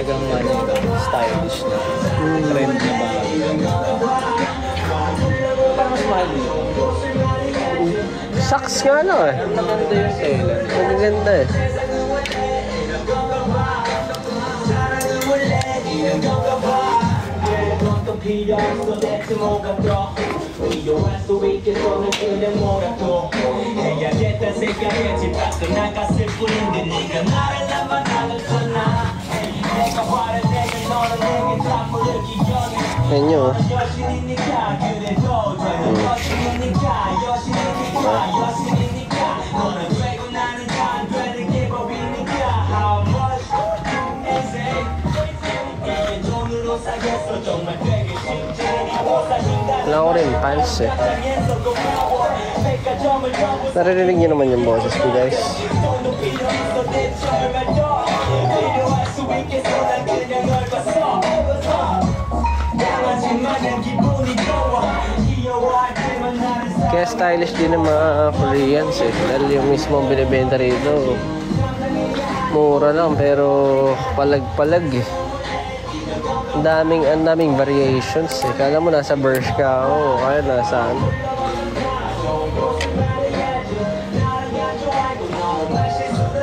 talagang stylish na trend na ba. Mas mahal yun. Socks nga lang eh. Maganda yung tela. Magaganda eh. Ayan nyo. Wala ko rin pants eh. Naririnig nyo naman yung boses ko guys. Kaya stylish din ng mga Koreans eh. Dahil yung mismo binibenta rito mura lang pero palag-palag eh. Ang daming variations eh. Kala mo nasa Bershka o kaya nasa ano.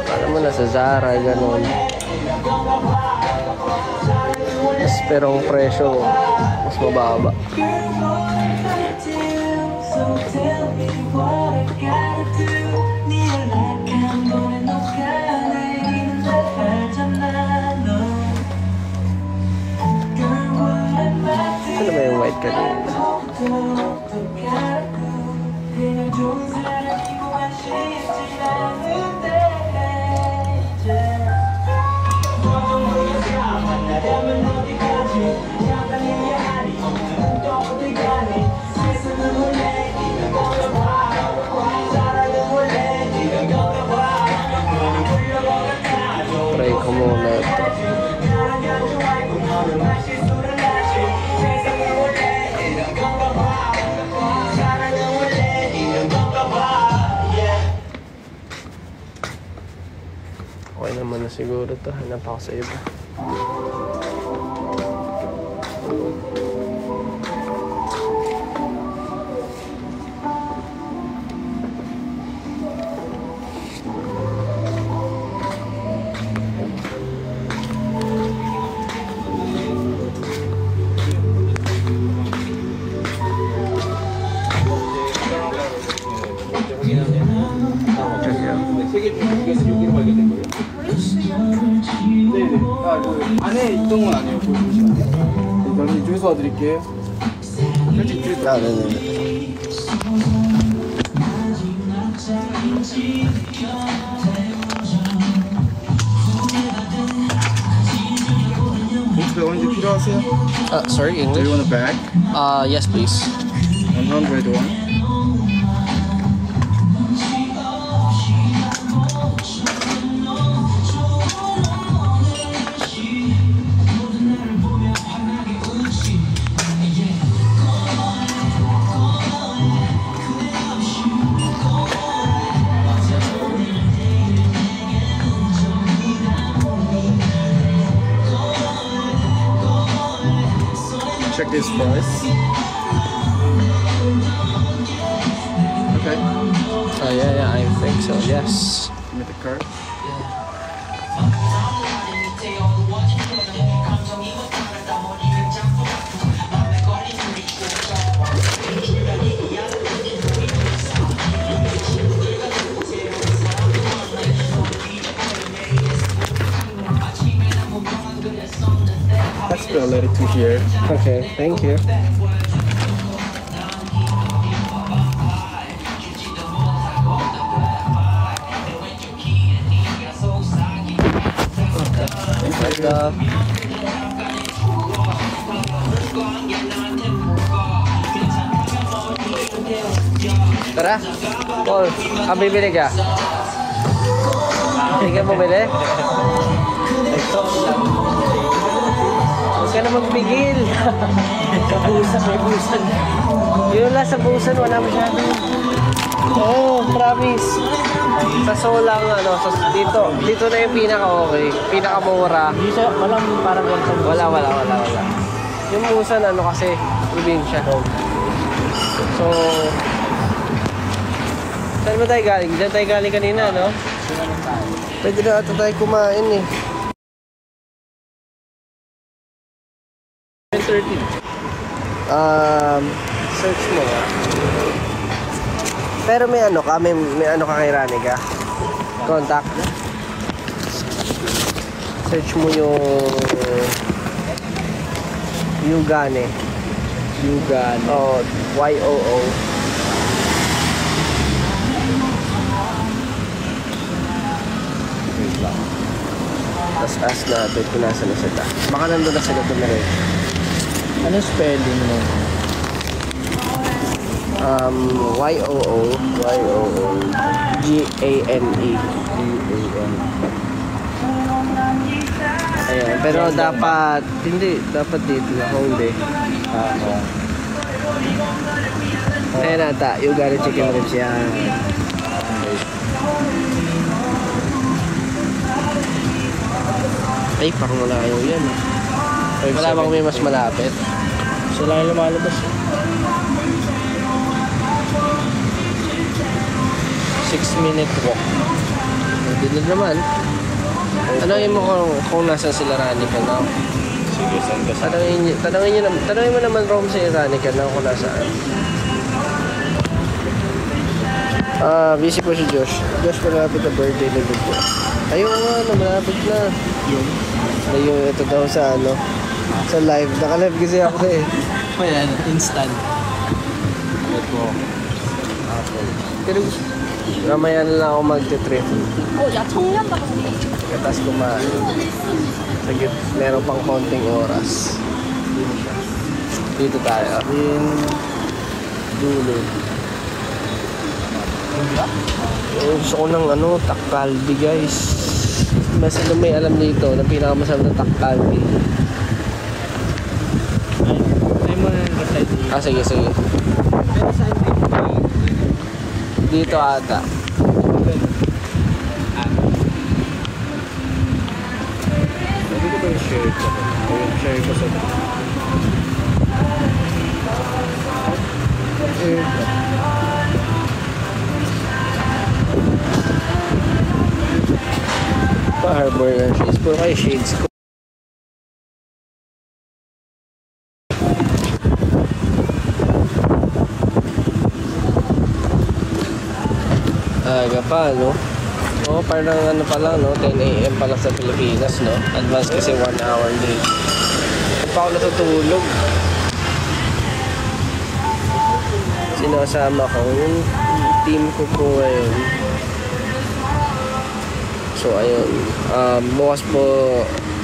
Kala mo nasa Zara, gano'n. Pero ang presyo mas mababa. Ano ba yung white kanina? Try ko muna ito. Okay naman na siguro ito. Hanap ako sa iba. 안에 있던 건 아니에요. 보여주시면 이거는 주소 와드릴게요. 솔직히 주소. Ah, 네네네. 혹시 언제 필요하세요? Sorry, Do you English? want a bag? Yes, please. 101. Check this price. Okay. Yeah, I think so, yes. Give me the card. Let's go let it to here. Okay, thank you. Tara, Paul, bibili ka? Hindi ka bumili? Huwag ka na magbigil. Sa busan, may busan. Yun lang sa busan, wala masyado. Oo, promise. Sa Solang, ano, dito na yung pinaka-okay. Pinaka-mura. Hindi siya, walang parang ganito. Wala. Yung Busan, ano kasi, probinsya. So, saan ba tayo galing? Diyan tayo galing kanina, no? Pwede na ata tayo kumain eh. 10:30. Search mo nga. Pero may ano ka? May ano ka kay Ranica? Contact? Search mo yung Yugane. Yugane. Oh, YOO. Tapos ask natin kung nasa na sila. Baka nandun na sila tumirin. Ano spelling mo? YOO GANE. Ayan, pero dapat dapat dito na Hongdae. Ayan ata, yung Yugane chicken ribs yan. Ay, parang malayo yan. Wala bang may mas malapit? Sila yung lumalabas. 6-minute walk. Hindi na naman. Tanungin mo kung nasa sila Ranica na. Sige, saan ka sa? Tanungin mo naman Rom si Ranica na kung nasaan. Busy po si Josh. Josh, malapit na birthday na dito. Ayun nga, malapit na. Ayun, ito daw sa ano. Sa live. Naka-live kasi ako eh. Ayan, instant. Ito. Pero mamaya na lang ako mag-trip. 야, 청년 박스. Tapos kumain. Sige, meron pang konting oras. Dito tayo. Dulo. Gusto ko ng ano, takkalbi guys. Mas ano may alam dito na pinakamasarap na takkalbi. Ay mo na reply dito. Sige. Pero saan dito? Dito ata. Pwede ko ba yung share ko? Yung share ko sa Pa-harbor ng shades. Puro kayo shades ko. Aga pa, no? Oo, parang ano pa lang, no? 10 AM pa lang sa Pilipinas, no? Advance kasi 1 hour din. Hindi pa ako natutulog. Sinasama ko yung team ko po ngayon. So, ayun. Bukas po,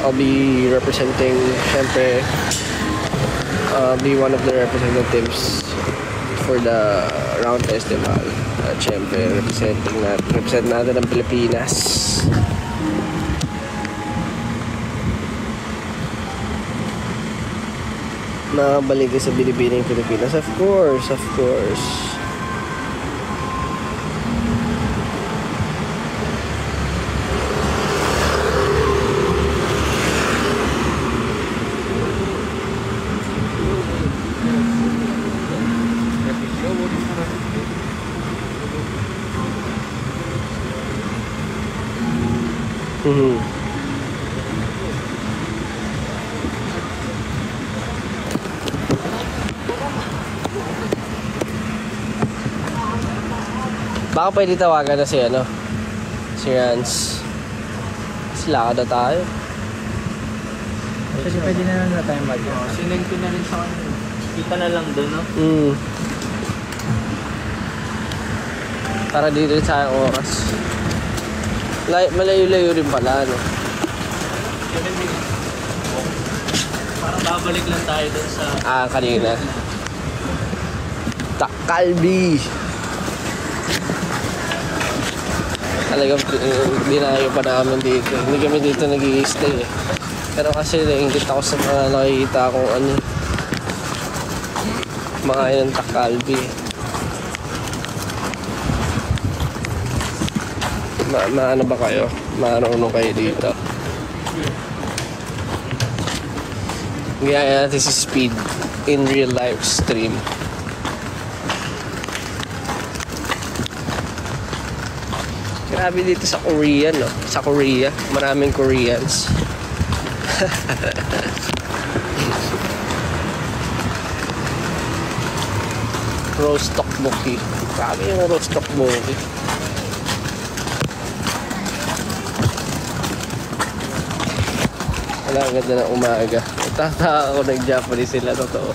I'll be representing, syempre, be one of the representatives for the Round Festival. At syempre, represent natin ang Pilipinas. Nakabalik sa Binibining Pilipinas. Of course. Baka pwede tawagan na si Rance. Sila ka na tayo. Kasi pwede na lang na tayo sinend ko na rin sa kanya. Kita na lang doon, no? Para dito rin sa oras. Malayo-layo rin pala, no? Parang babalik lang tayo doon sa... Kanina. Takkalbi! Talagang binayo pa namin dito. Hindi kami dito nag-i-stay eh. Pero kasi nainggit ako sa mga nakikita kong mga ng takkalbi. Ano ba kayo? Marunong kayo dito? Gaya natin si Speed in real life stream. Grabe dito sa Korea, no? Sa Korea, maraming Koreans. Roast tteokbokki. Grabe yung roast tteokbokki. Wala, ang ganda ng umaga. Tata ako nag-Japanese sila, totoo.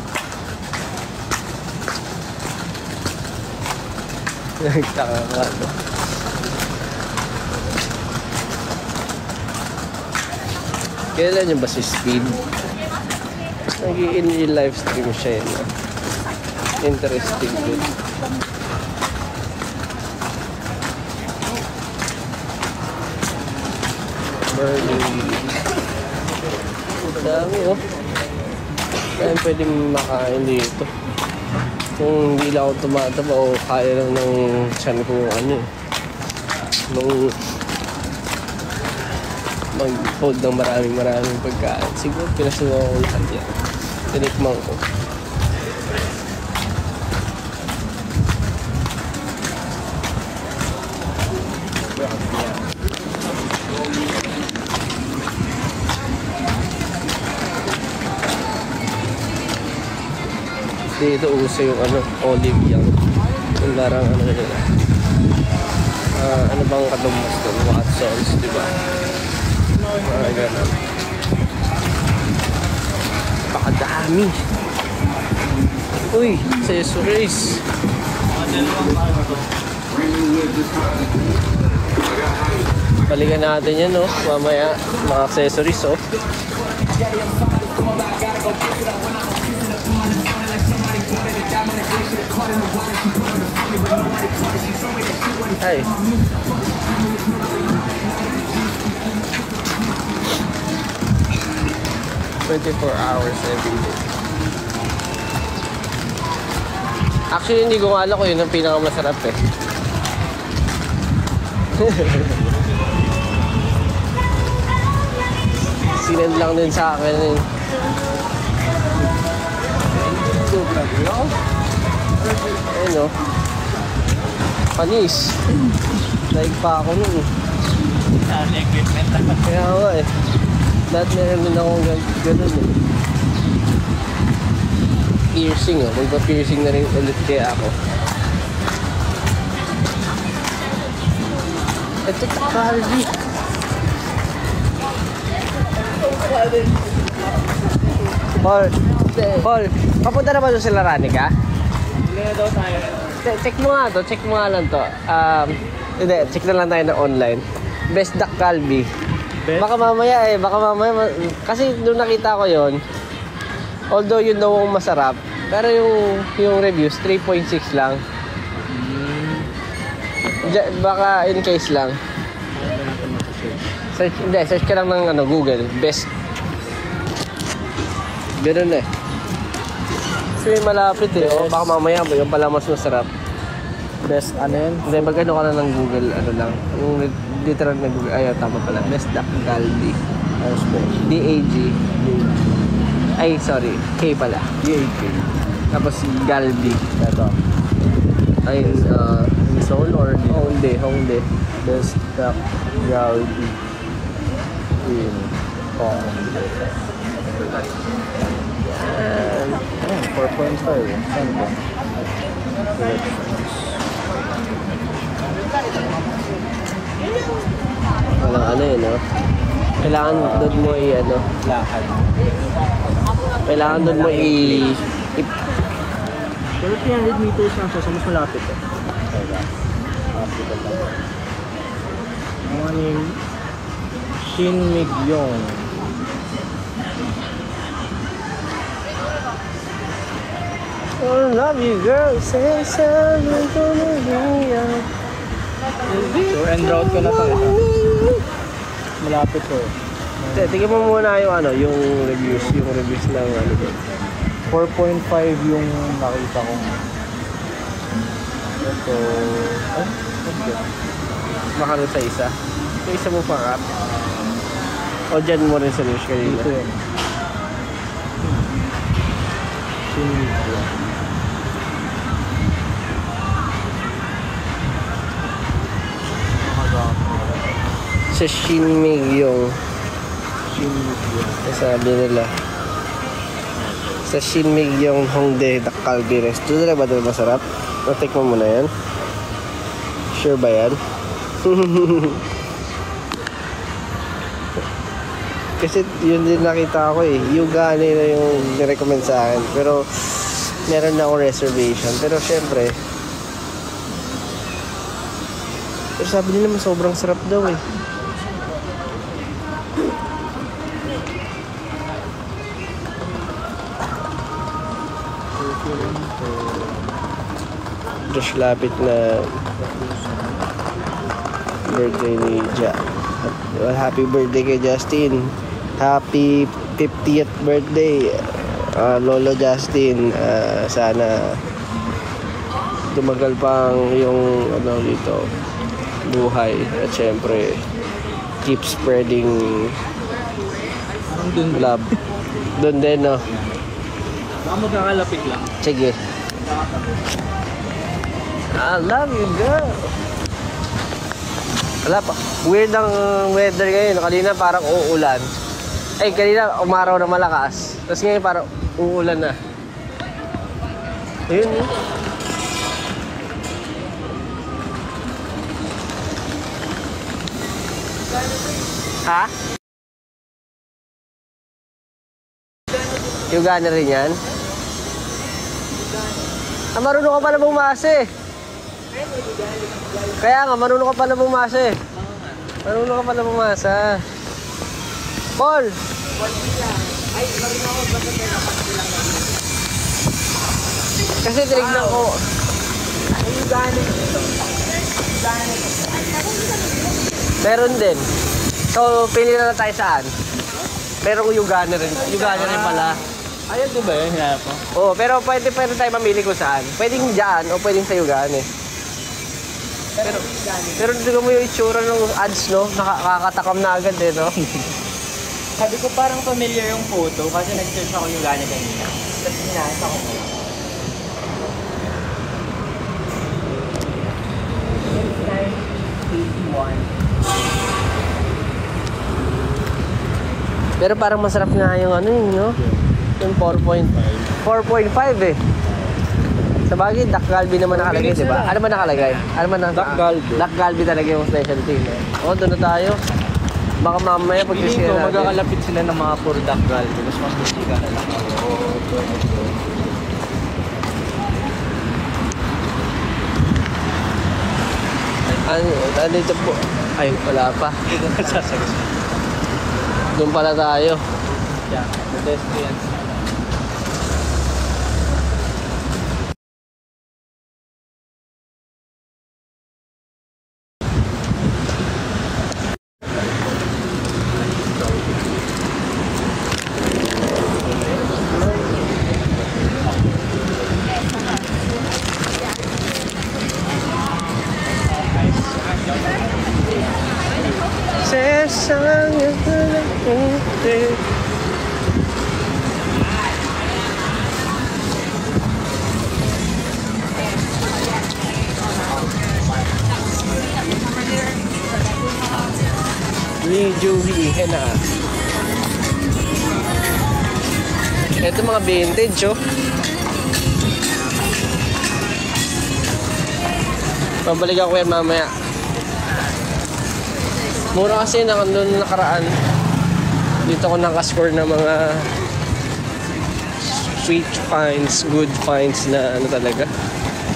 Nagtaka ka, no? Kailan yung ba si Speed? Nag-i-in live stream siya yun, no? Interesting din. Burning. Dami, oh. Kaya pwede makain dito. Kung hindi lang ako tumataba o kaya lang ng tiyan ko ano eh. Nung mag-hold ng maraming pagkain. Siguro pinasuwa ko lahat yan. Tinikman ko. Dito uso yung ano, olive yang. Yung larang ano nila. Ano bang katumbas doon? Hot sauce, di ba? Ganun. Pakadami. Uy, accessories. Balikan natin yan, no? Mamaya, mga accessories, oh. Hi. 24 hours every day. Actually, hindi ko alam ko yun ang pinakamasarap eh. Sinend lang din sa akin eh. Ayun o. Panis. Daig pa ako nun eh. Equipment naman. Kaya nga eh. Lahat meron din akong gano'n eh. Piercing oh. Magpa-piercing na rin ulit kaya ako. Ito Calvi. Paul, papunta na ba doon sila Ranica? Hindi na daw tayo. Check mo nga to, check mo nga lang to. Hindi, check na lang tayo na online. Best Duck Calvi. Baka mamaya kasi nung nakita ko yon, although yun daw ang masarap, pero yung reviews 3.6 lang. Baka in case lang. Search ka lang ng Google, best. Ganun eh. Kasi malapit eh. O, baka mamaya yung pala mas masarap. Best ano yun? Hindi, mag-ano ka na ng Google, ano lang. Yung literal na Google, ayaw, tama pala. Best Duck Calvi. D-A-G. Ay, sorry. K pala. D-A-K. Tapos Galbi. Ito. Ay, Seoul or Hongdae. Best Duck Calvi. In Hong. 4.5. Saan ba? Walang ano yun, no? Kailangan doon mo i-ano. Lakad. Kailangan doon mo Pero 300 meters lang siya, so mas malapit eh. Hospital lang. Ang ano yung Shin Migyon. Oh, love you, girl. Say something to me. So, end route ko na to. Malapit to. Tingnan mo muna yung reviews ng ano doon. 4.5 yung nakita ko. Ito, okay. baka rin sa isa. Yung isa mo pang up. O dyan mo rin sa news kanina. Dito yan. Sinigyo. Sa Shinmyong. Sinigyo. Sabi nila. Sa Shinmyong Hongdae Kalbi Rest. Doon na ba doon masarap? Natikman mo na yan? Sure ba yan? Kasi yun din nakita ko eh. Yuga na yung nirecommend sa akin. Pero meron na akong reservation. Pero syempre, pero sabi nila mas sobrang sarap daw eh. Just lapit na birthday ni Ja. Well, happy birthday kay Justin. Happy 50th birthday, Lolo Justin. Sana tumagal pang yung ano dito buhay at syempre keep spreading love. Doon din, no? Baka magkakalapit lang. Sige. I love you, girl. Wala pa. Weird ang weather ngayon. Kanina parang uulan. Ay, kanina umaraw na malakas. Tapos ngayon parang uulan na. Ayun, eh. Ha? Yung gana rin yan? Marunong ka pala bumasa eh. Kaya nga, marunong ka pala bumasa eh. Marunong ka pala bumasa. Paul! Ay, marunong ako. Basta tayo lang. Kasi tinignan ko. Ay, yung gana. Meron din. So, pili na tayo saan? Merong Yugana rin. Yugana rin pala. Ayun, di ba yun? Hinanap mo? Oo, pero pwede tayo mamili kung saan. Pwedeng dyan o pwedeng sa Yugana eh. Pero tignan mo yung itsura ng ads, no? Nakakatakam na agad eh, no? Sabi ko parang familiar yung photo kasi nag-search ako yung gana kanina. Tapos hinasa ko. Pero parang masarap nga yung ano yun, no? Yung 4.5 eh. Sa bagay, Dak Galbi naman nakalagay, di ba? Ano ba nakalagay? Ano ba Dak Galbi. Dak Galbi talaga yung specialty, no? Oo, doon na tayo. Baka mamaya Piling pag-share ko, natin. magkakalapit sila ng mga puro Dak Galbi. Mas masisika na lang ako. Ano ito po? Ay, wala pa. Hindi ko nasasagot. Doon pala tayo. Yeah, pedestrians. Sesang medyo hihen na. Ito mga vintage, oh. Pabalik ako yan mamaya. Mura kasi na noon nakaraan. Dito ko nakascore ng mga sweet finds, good finds na ano talaga.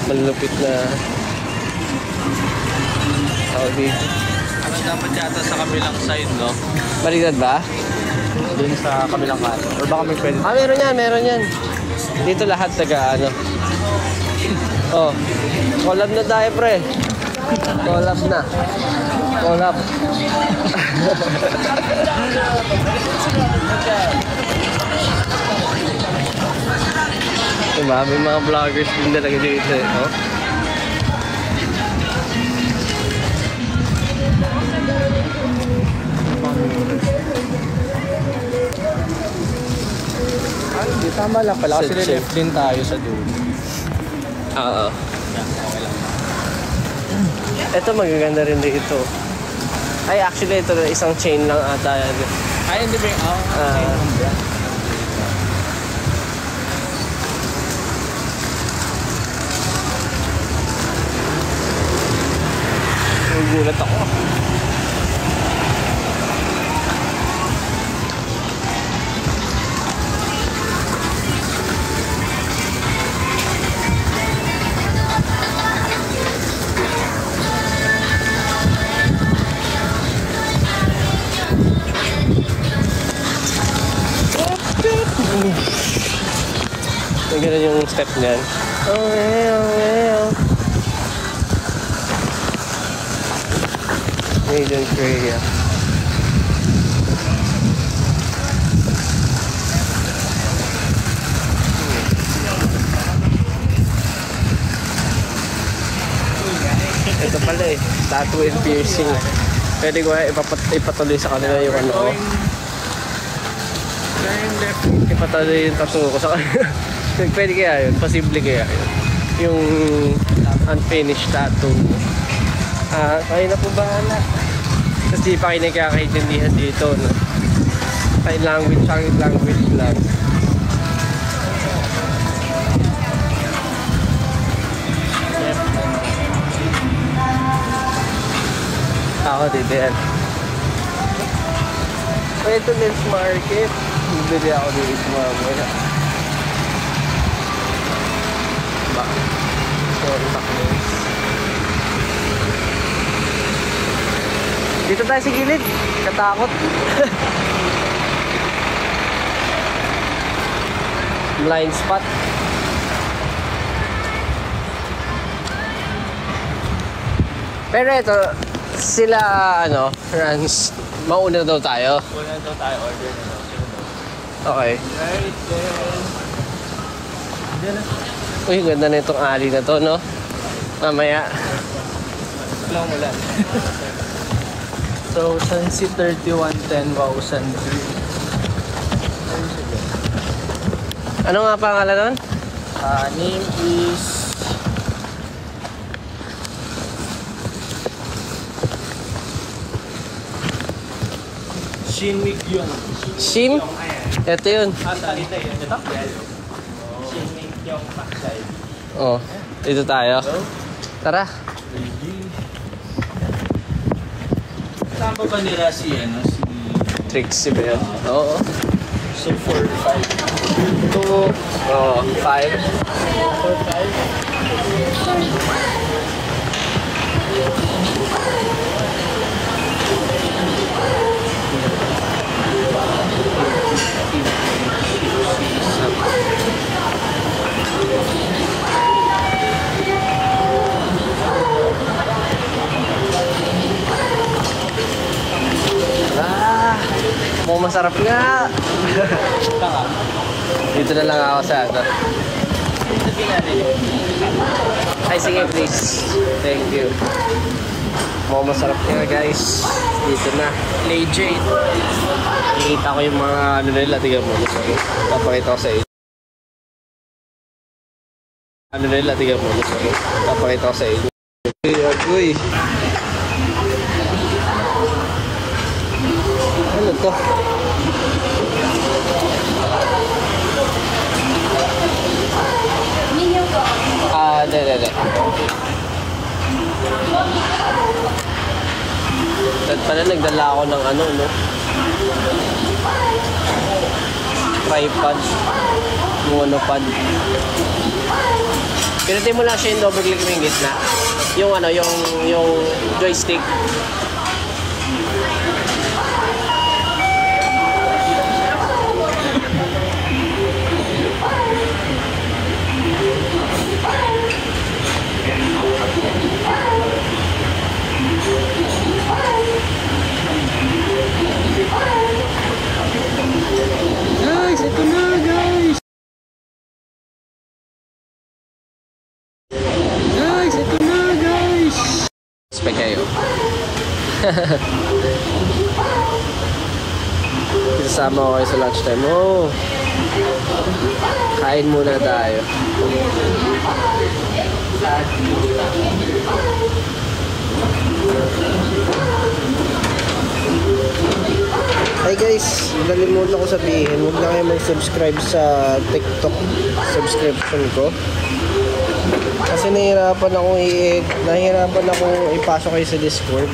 Malulupit na dito. Ano dapat yata sa kabilang side, no? Baliktad ba? Doon sa kabilang kanan. Or baka may pwede. Meron yan. Dito lahat taga ano. Oh. Collab na tayo, pre. Collab na. Collab. Diba? May mga vloggers din talaga dito eh. Oh. Tama lang pala kasi Set left din tayo sa dulo. Oo. Okay lang. Ito magaganda rin dito. Ay, actually, ito isang chain lang ata yan. Ay, hindi ba yung Nagugulat ako. Ang ganda yung step niyan. Oh, well. Made in Korea. Ito pala eh, tattoo and piercing. Pwede ko ipatuloy sa kanila yung ano ko. Ipatuloy yung tattoo ko sa kanila. Pwede kaya yun? Posible kaya yun? Yung unfinished tattoo. Kayo na po bahala. Kasi di pa kayo nagkakaintindihan dito, no? Sign language lang. Ako dito yan. Ito Lens Market. Bibili ako dito mamaya. Contact lens. Dito tayo sa gilid. Katakot. Blind spot. Pero ito, sila ano, runs, mauna daw tayo. Una daw tayo, order na daw. Okay. Right then. Uy, ganda na itong alley na to, no? Mamaya. Lang ulan. So, Sansi 3110 Wausan Green. Ano nga pangalan nun? Name is Shin Migyon. Shim? Ito yun. Ito yun. Ito? Shin Migyon Paksay. Oh, dito tayo. Tara. Tama ba nila si Trixie ba yun? Oo. So 4-5. 2, 5. 4. Mukhang masarap nga. Dito na lang ako sa ano. Ay, sige please. Thank you. Mukhang masarap nga guys. Dito na. Legit. Nakita ko yung mga ano nila. Tingnan mo. Sorry. Papakita ko sa inyo. Ano nila. Tingnan mo. Sorry. Papakita ko sa inyo. Uy. Ano to? Hindi. At pala nagdala ako ng ano, no? Tripod. Monopod. Pinatay mo lang siya yung double click mo yung gitna. Yung ano, yung joystick. Guys, ito na guys! Guys, ito na guys! Spek kayo. Isasama ko kayo sa lunchtime. Oh! Kain muna tayo. Hi guys, nalimutan ko sabihin, huwag na kayo mag-subscribe sa TikTok subscription ko. Kasi nahihirapan akong ipasok kayo sa Discord.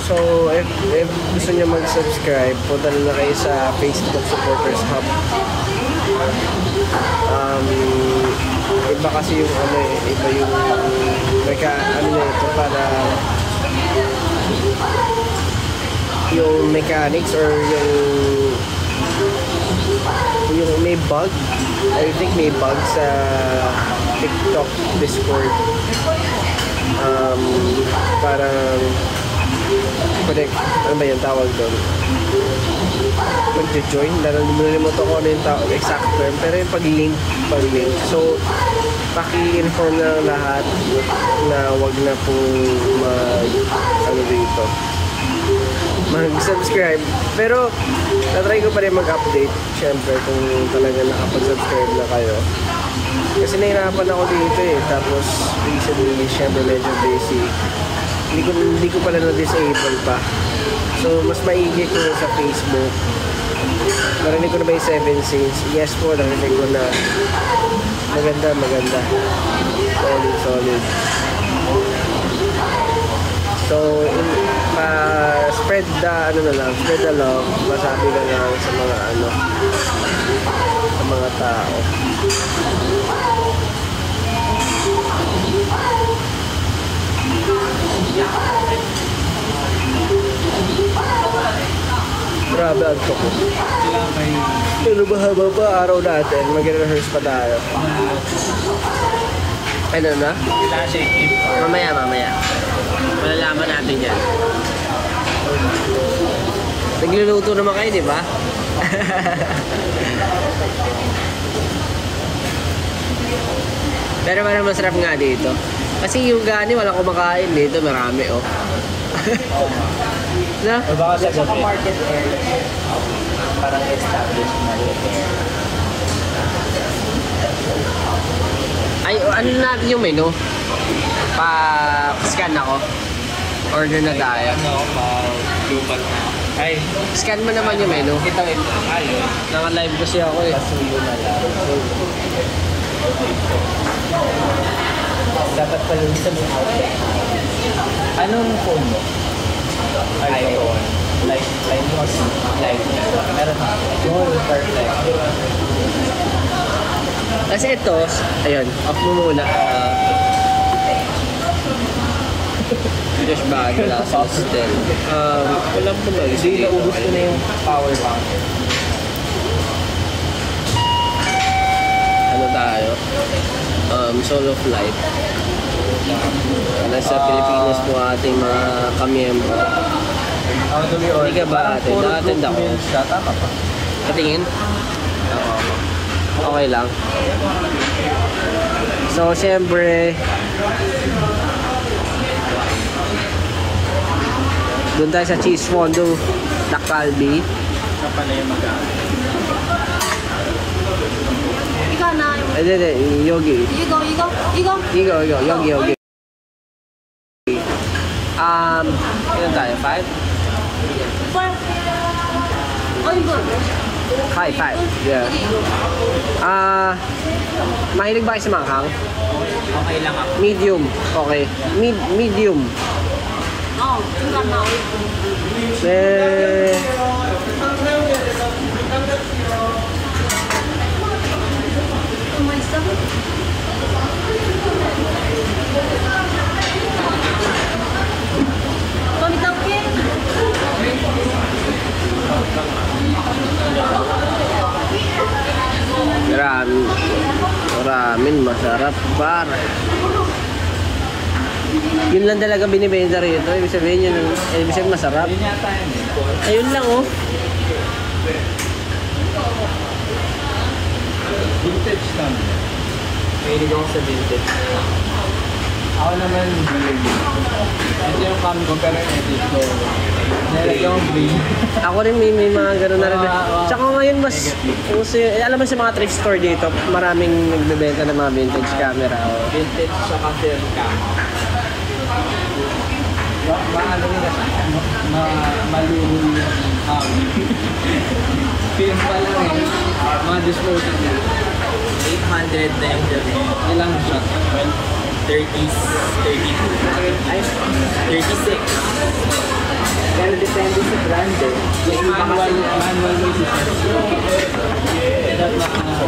So, if gusto nyo mag-subscribe, punta na kayo sa Facebook Supporters Hub. Iba kasi yung iba yung ito para yung mechanics or yung may bug. I think may bug sa TikTok Discord. Parang connect, ano ba yung tawag doon? Mag-join, nalimutan ko ano yung exact term, pero yung pag-link. So, paki-inform na lahat na wag na po mag-subscribe. Pero, natry ko pa rin mag-update, syempre, kung talaga nakapag-subscribe na kayo. Kasi nahirapan ako dito Tapos, recently, syempre, medyo busy. Hindi ko pala na-disable pa. So, mas maigi ko sa Facebook. Narinig ko na ba yung 7 Saints? Yes po, narinig ko na. Maganda. Solid. So, spread the love. Masabi na lang sa mga tao. Grabe ang ko. Pero mahaba pa araw natin. Mag-rehearse pa tayo. Ano na? Mamaya. Malalaman natin yan. Nagluluto naman kayo, di ba? Pero parang masarap nga dito. Kasi yung gani, walang kumakain dito. Marami, oh. Na? O baka sa market area. Parang established market area. Ay, ano natin yung menu? Pa-scan ako. Order na tayo. Lupat na. Ay, Scan mo naman yung menu. kita rin. Ayun. Naka-live kasi ako Pasuyo na lang. Dapat pala sa mga outlet. Anong phone mo? iPhone. Light mo. Meron na. Yung perfect. Kasi ito, ayun, off mo muna. Just bag, wala sa still. Wala po ba? Hindi naubos ko na yung power bank. Ano tayo? Solo flight. Nasa Pilipinas po ating mga kamiyembro. Hindi ka ba atin? Na-attend ako. Tama pa. Patingin? Okay lang. So, siyempre, doon tayo sa cheese fondue na Calbee. Ito pala yung mag-aaral. Ikaw na yung... Hindi, yogi. Igo. Yogi. Ilan tayo? 5? Five. Yeah. Mahilig ba kayo sa manghang? Okay lang ako. Medium. Okay. Medium. 중간 나. 네. 뭐 있어? 좀 이따 올게. Ramen masarap par. Yun lang talaga binibenta rito. Ibig sabihin masarap. Yun yata yun eh. Ayun lang oh. Vintage lang. Mahilig ako sa vintage. Ako naman, ito yung cam ko pero edit ko. Nalagyan ko green. Ako rin may mga gano'n na rin. Tsaka ngayon mas, alam mo sa mga thrift store dito, maraming nagbebenta ng mga vintage camera. Vintage sa film cam. Maano rin kasi, malulong yung film pa lang eh. Mga disposable. 800 na yung film. Ilang shot? 30s, 32. Ay, 36. Pero depende sa brand eh. Yung manual mo yung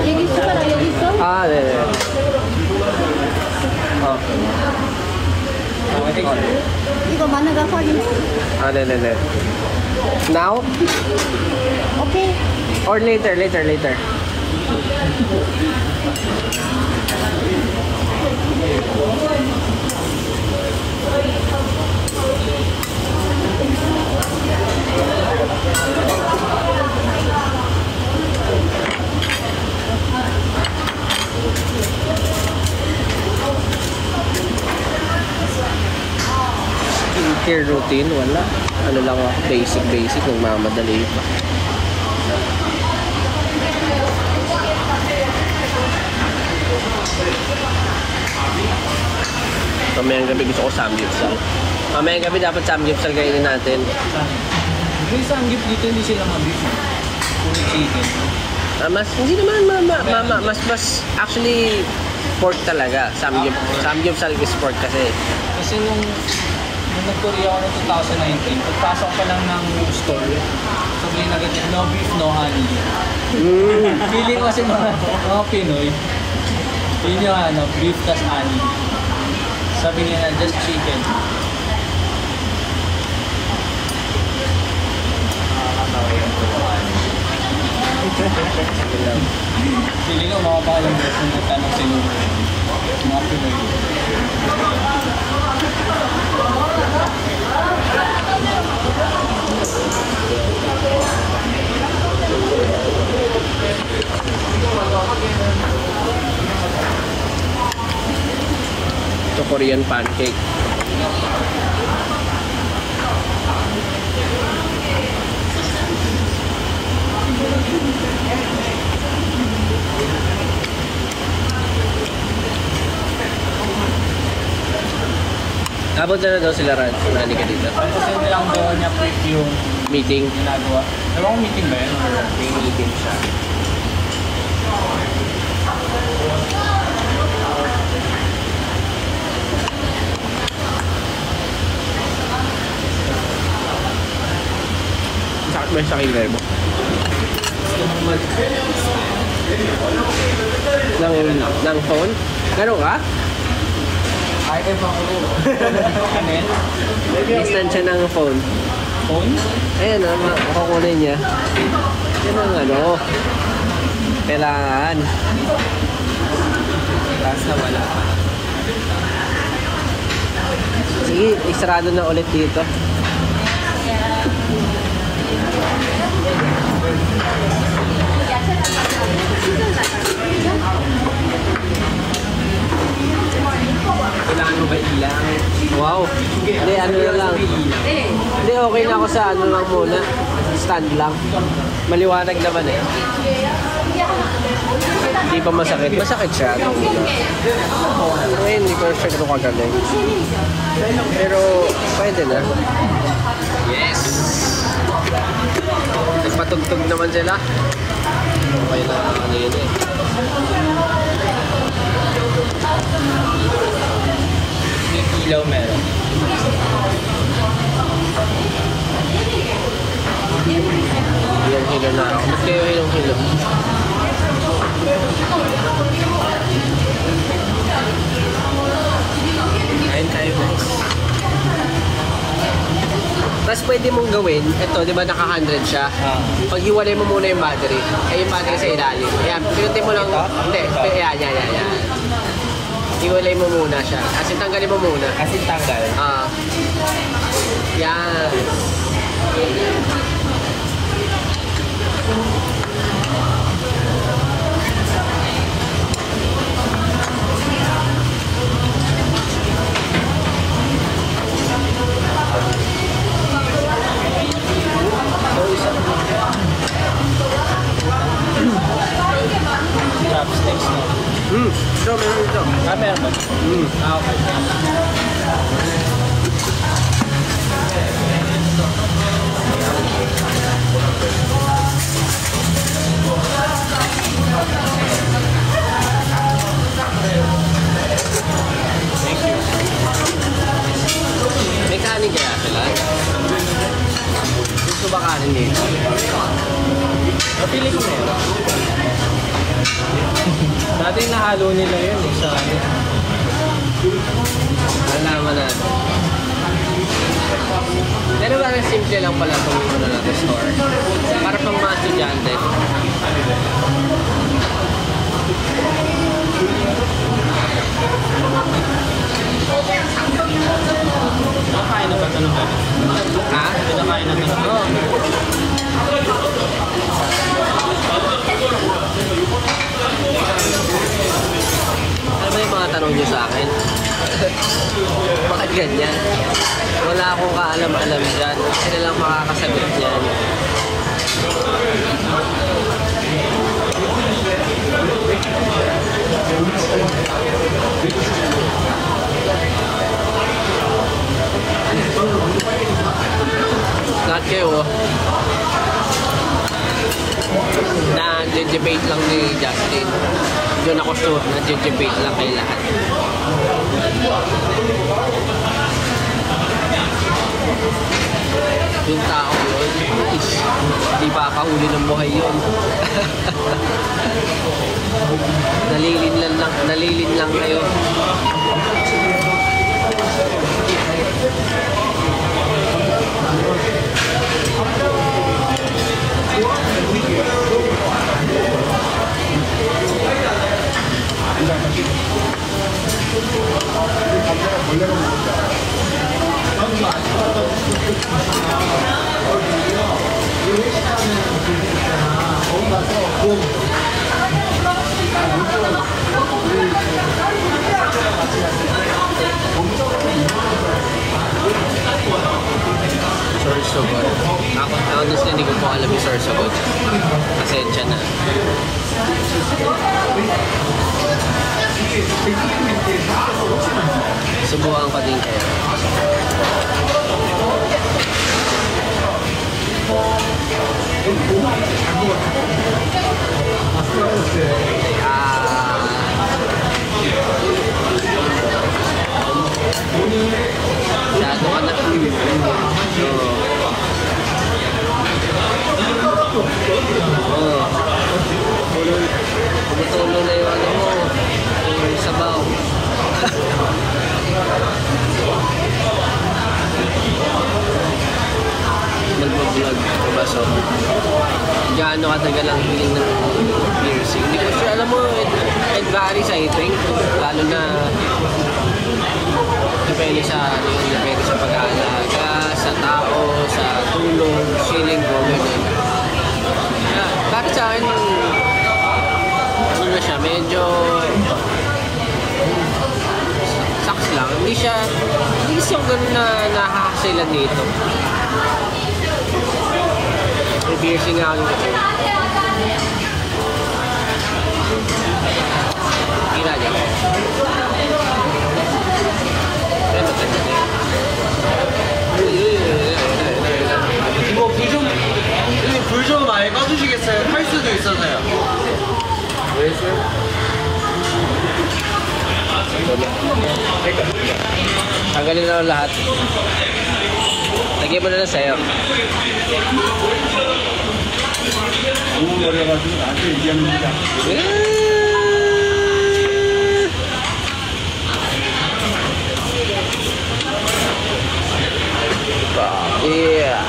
여기 있어 봐라 여기 있어. Ah, 네네. 이거 만화가 확인. Ah, 네네네. Now? 오케이. Or later. Skincare routine, wala. Ano lang ako, basic, nagmamadali pa. Mamayang gabi gusto ko samgyeopsal. Mamayang gabi dapat samgyeopsal kainin natin. May sanggip dito, hindi sila mabif. Puro chicken. Hindi naman mas actually pork talaga. Samgyeopsal is pork kasi. Kasi nung nag-Korea ako noong 2019, pagpasok pa lang ng store, sabihin na ganyan, no beef, no honey. Feeling ko kasi mga Pinoy, yun yung beef tas honey. Sabi niya na, just chicken. Feeling ko makapakalang beses na tanong sila mga Pinoy. Ito Korean pancake. Abot na daw sila Rad. Nani ka dito. Tapos yun lang doon niya quick yung Meeting. ginagawa. Ewan ko meeting ba yun? Or May meeting siya. Sakit ba yung sa kinder mo? Ng phone? Gano'n ka? ay, ba ko? Ano yun? Distansya ng phone. Phone? Ayan na, makukunin niya. Yan ang ano. Kailangan. Last na wala. Sige, isarado na ulit dito. Kailangan mo ba ilang? Wow. Hindi, ano na lang. Hindi, okay na ako sa ano lang muna. Stand lang. Maliwanag naman eh. Hindi pa masakit. Masakit siya. Ano muna. Ngayon, hindi ko sure kung kagaling. Pero, pwede na. Yes! Nagpatugtog naman sila. Okay na kanina eh. May ilaw meron. Hilong-hilo na ako. Ba't kayo hilong-hilo? Kain tayo guys. Tapos pwede mong gawin, ito, di ba naka-100 siya? Paghiwalay mo muna yung battery. Yung battery sa ilalim. Ayan, pinutin mo lang. Hindi, yan. Hiwalay mo muna siya. Kasi tanggalin mo muna. Kasi tanggal. Yan. meron ba? Okay. May kanin kaya sila? Gusto ba kanin dito? Napili ko meron. Dati nahalo nila yun sa ano. Alaman natin. Pero parang simple lang pala itong ano na to store. Para pang mga estudyante. Nakakain na ba ito ng gabi? Ha? Pinakain na ito ng gabi? Ano ba yung mga tanong nyo sa akin? Bakit ganyan? Wala akong kaalam-alam dyan. Sila lang makakasagot dyan. Lahat kayo, nag-debate lang ni Justin. Doon ako sure, nag-debate lang kayo lahat. Yung tao yun, di ba kahuli ng buhay yun? Nalilin lang kayo. Source of God. Honestly, hindi ko po alam yung source of God. Pasensya na. Subukan ko din kayo. Masyado ka na. Pumutulo na yung ano mo. Yung sabaw. Nagbablog diba? So gaano katagal ang hiling ng piercing? Hindi ko sure. Alam mo, it varies I think. Lalo na depende sa ano yun, depende sa pag-aalaga, sa tao, sa tulong, feeling ko, gano'n. Para sa akin, ano na siya, medyo saks lang. Hindi siya yung gano'n na nakakasilan dito. May piercing nga ako dito. Kira niya ako. 이거 불 좀 많이 꺼주시겠어요? 탈 수도 있어서요. 왜 있어요? Tanggalin na lahat. Lagyan mo na lang sa'yo. 너무 어려가지고 나한테 얘기합니다. Yeah.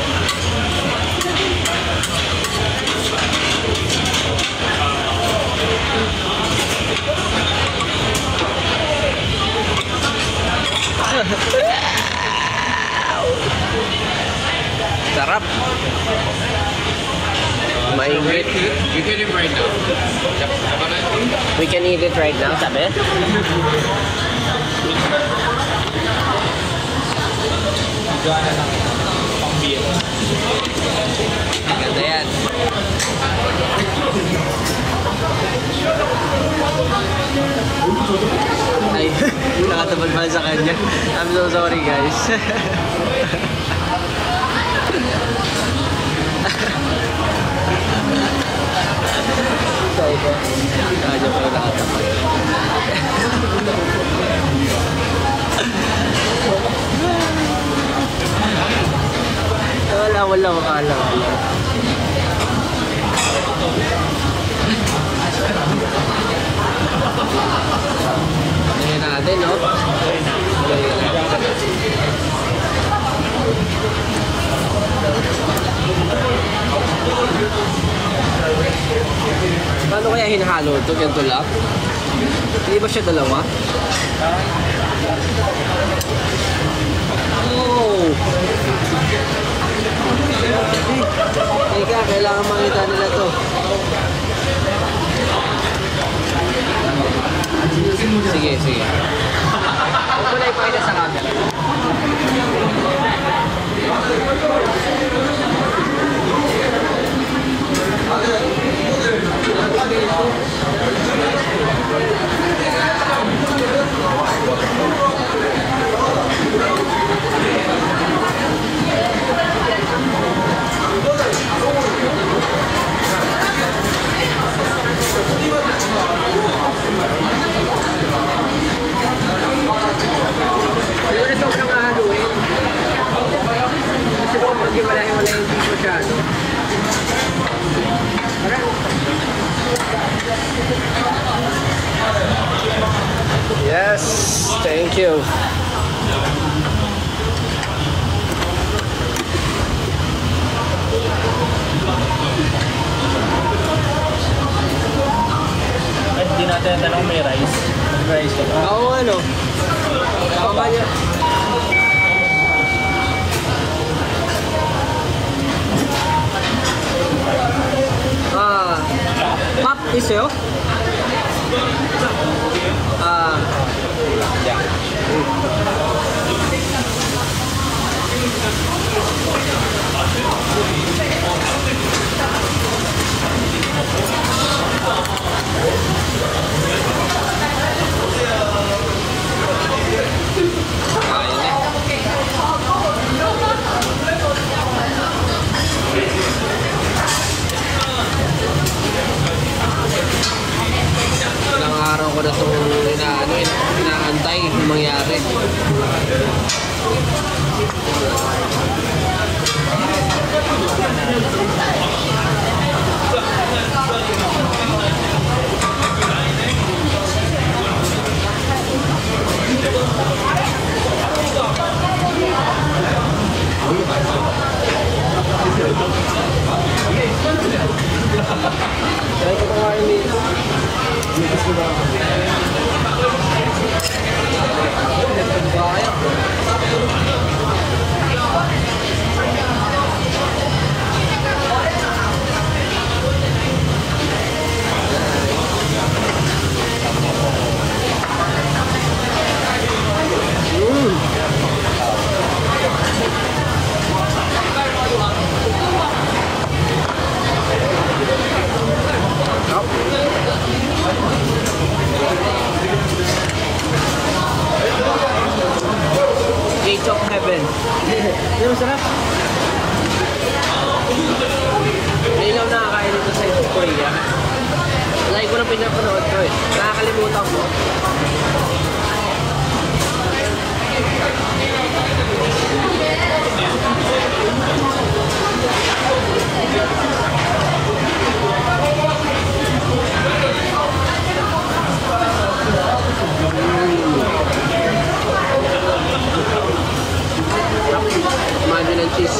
Sarap. Maingit. We can eat right now. We can eat it right now, sabi? Gana ng pang-beer. Ganda yan. I ako sa kanya. I'm so sorry guys. Kanya pa yung nakatapat. Wala makala. Tingnan natin, no? Paano kaya hinahalo ito? Ganito lang? Hindi ba siya dalawa? Oh! Teka, kailangan makita nila to. Sige. Huwag ko na ipakita sa camera. Yes, thank you. At hindi natin tanong may rice. May rice ka ba? Oo, ano? Tama niya. Pop 있어요? Ilang araw ko na itong inaantay kung mangyari. Try ko kumain dito. Gates of Heaven. Hindi masarap. Nailaw nakakain dito sa South Korea. Lagi ko na pinapanood ko eh. Nakakalimutan ko. Imagine and cheese.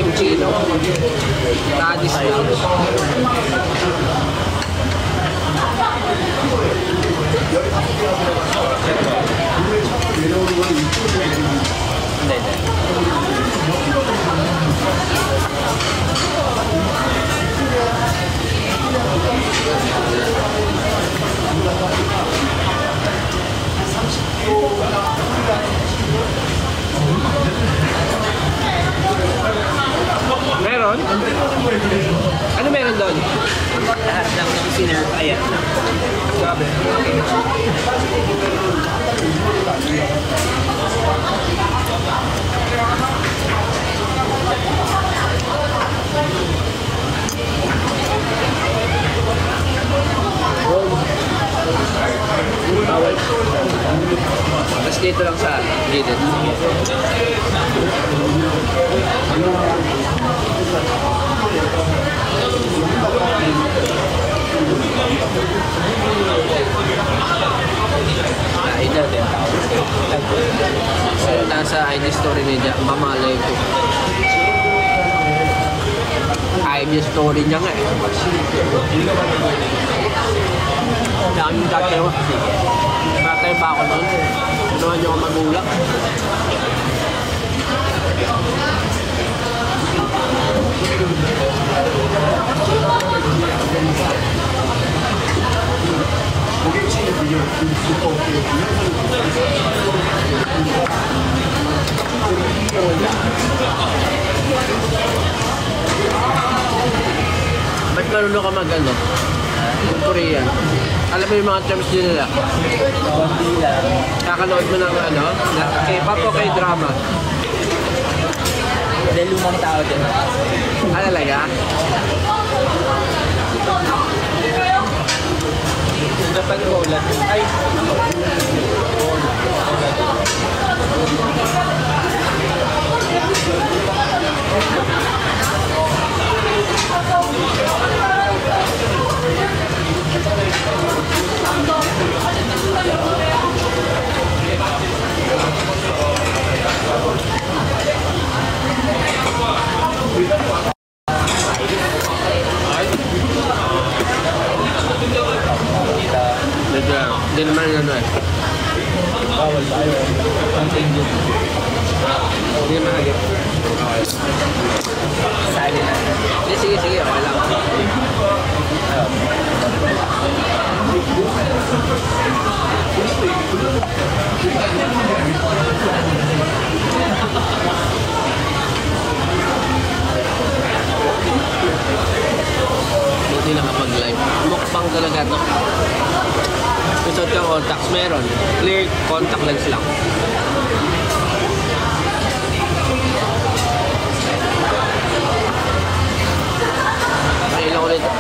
kimchi, no? Tadis lang. Meron? Ano meron doon? Lahat lang ng sinerve, ayan lang. Grabe. Bawal. Tapos dito lang sa gilid. ID din. So, nasa ID story niya, mamalay ko. ID story niya nga eh. Daming tatay mo. Tatay pa ako noon. Ginawa niyo ako magulang. Ba't marunong ka mag-ano? Korean. Alam mo yung mga terms din nila? Konti lang. Kakanood mo ng ano? K-pop o K-drama? Dahil lumang tao din. Ah, talaga? Dapat ulat. Ay! Hindi naman ano eh. Bawal ba? Continue. Hindi naman agad. Sali na. Sige, sige, sige. Okay lang. Hindi nakapag-live. Mukbang talaga to. Isot ka contacts meron. Clear contact lens lang.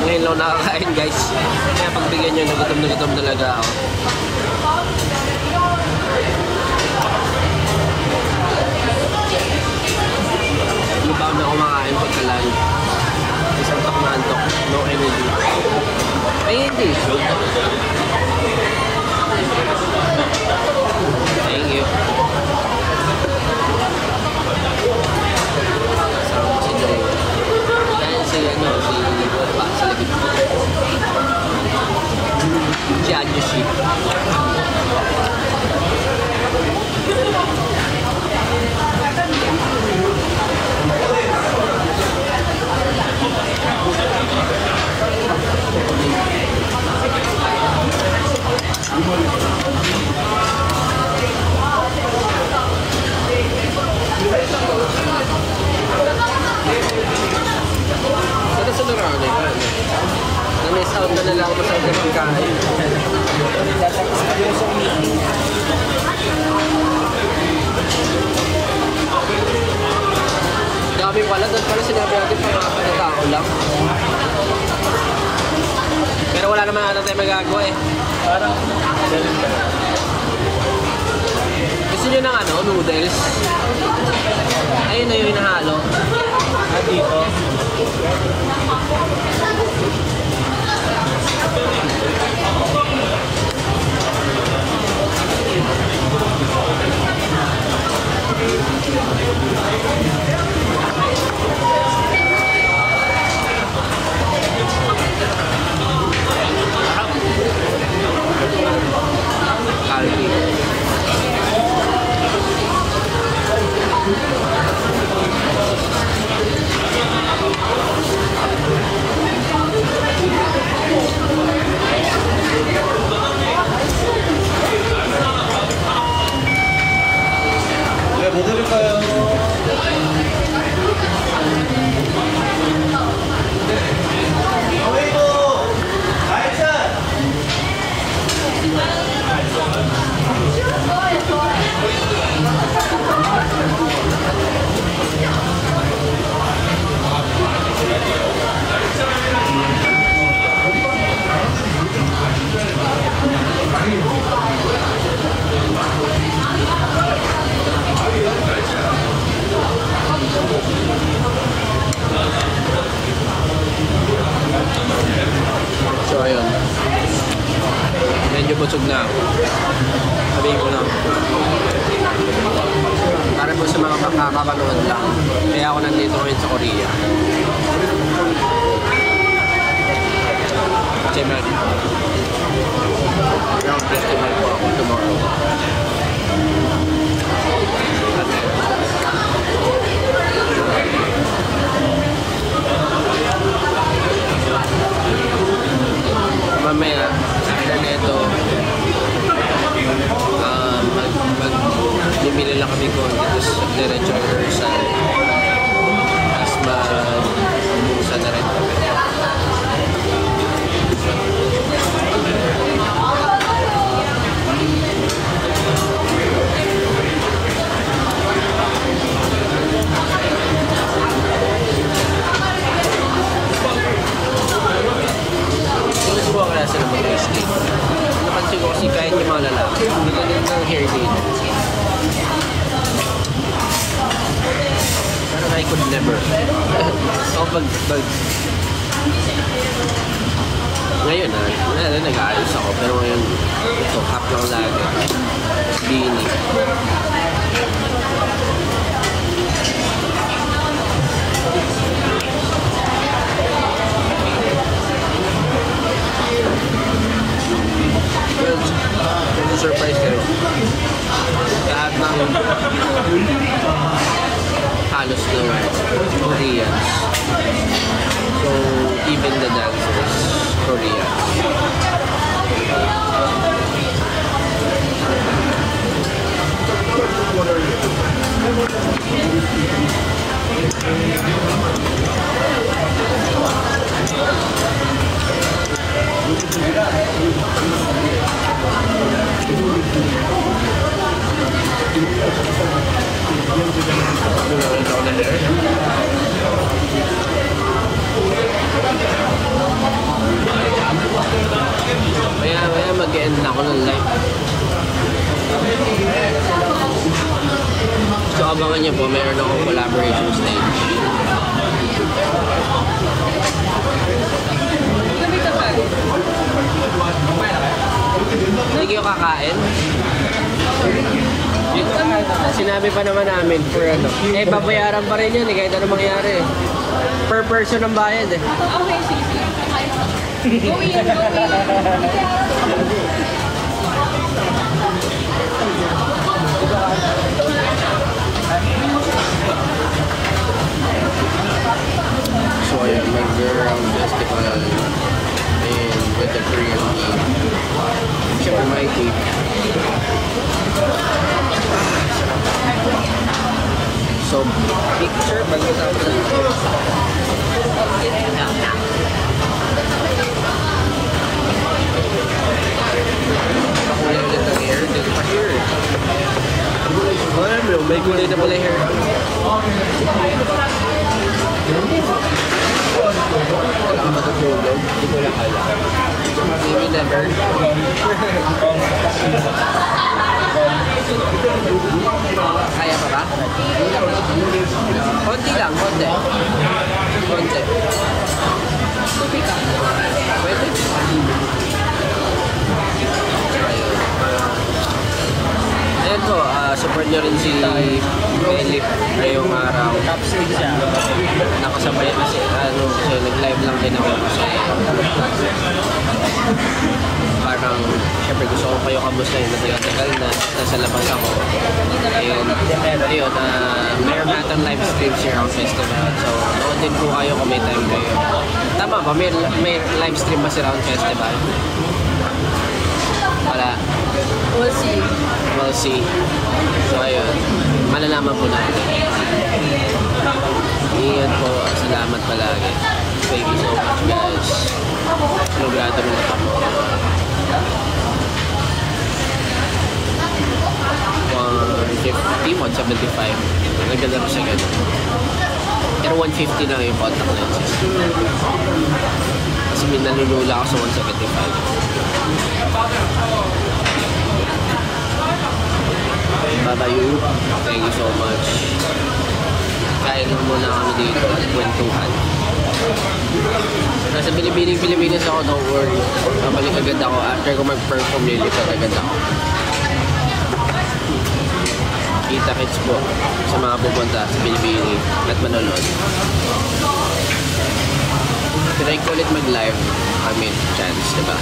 Ngayon lang nakakain guys. Kaya pagbigyan nyo, nagutom na gutom talaga ako. Hindi pa ako na kumakain pagka-live. Isang tok na antok. No energy. Ay hindi. Thank you. Kasama ko si Dre. Dahil si ano, si Pa sa likod ko. Jianyoshi. Sana sa narami ka, na-miss out na nila ako sa pagkain. Dami pala, doon pala sinabi natin pangapat na tao lang. Pero wala naman ata tayo magagawa eh. Parang ganun ba? Gusto nyo ng ano, noodles? Ayun na yung hinahalo. At dito. kakapanood lang. Kaya ako nandito ngayon sa Korea. Kasi meron festival po ako tomorrow. Mamaya, after neto, bibili lang kami ko tapos diretso rehearsal. Tapos mag-umusa na rin kami. Subukan kaya sila mag-wrestling. Napansin ko kasi kahit yung mga lalaki, nagaganda ng hair dito. Parang I could never. So ngayon nag-aayos ako, pero ngayon ito, cap lang lagi. Beanie. Well, surprise kayo. Lahat ng halos ng Koreans. So, even the dancers, Koreans. Maya mag-end na ako ng live. So abangan niyo po, mayroon akong collaboration stage. Hindi kayo kakain? Sinabi pa naman namin for ano. Eh, babayaran pa rin yun eh, kahit ano mangyari. Per person ang bayad eh. Okay, sige. Go in. So ayan, mag-round festival and with the Korean team. Siyempre my team. So, picture bago tapos kulay ulit ang hair, dito pa hair. May kulay na pala hair. Wala ka matutulog? Hindi ko lang alam. Maybe never. Kaya pa ba? Konti lang, konti. Konti. Pwede? Ayan po, support nyo rin si Elip ngayong araw. Nakasabay kasi, kasi nag-live lang din ako kasi parang, syempre gusto ko kayo kamustahin na tagal na nasa labas ako. Ayun, mayroon natin live streams here on festival. So, noon din po kayo kung may time kayo. Tama ba? May live stream ba si Round Festival? Wala. We'll see. We'll see. So, ayun. Malalaman po natin. Ingat po. Salamat palagi. Thank you so much, guys. Logrado mo na po. 150, 175. Naganda mo siya ganun. Pero 150 na yung contact lenses. Kasi may nalulula ako sa 175. Babayu, thank you so much. Kain muna kami dito at kwentuhan. Nasa Pilipinas ako, don't worry. Babalik agad ako. After ko mag-perform, lilipat agad ako. Kita-kits po sa mga pupunta sa Pilipini at manonood. Try ko ulit mag-live. I mean, chance, diba?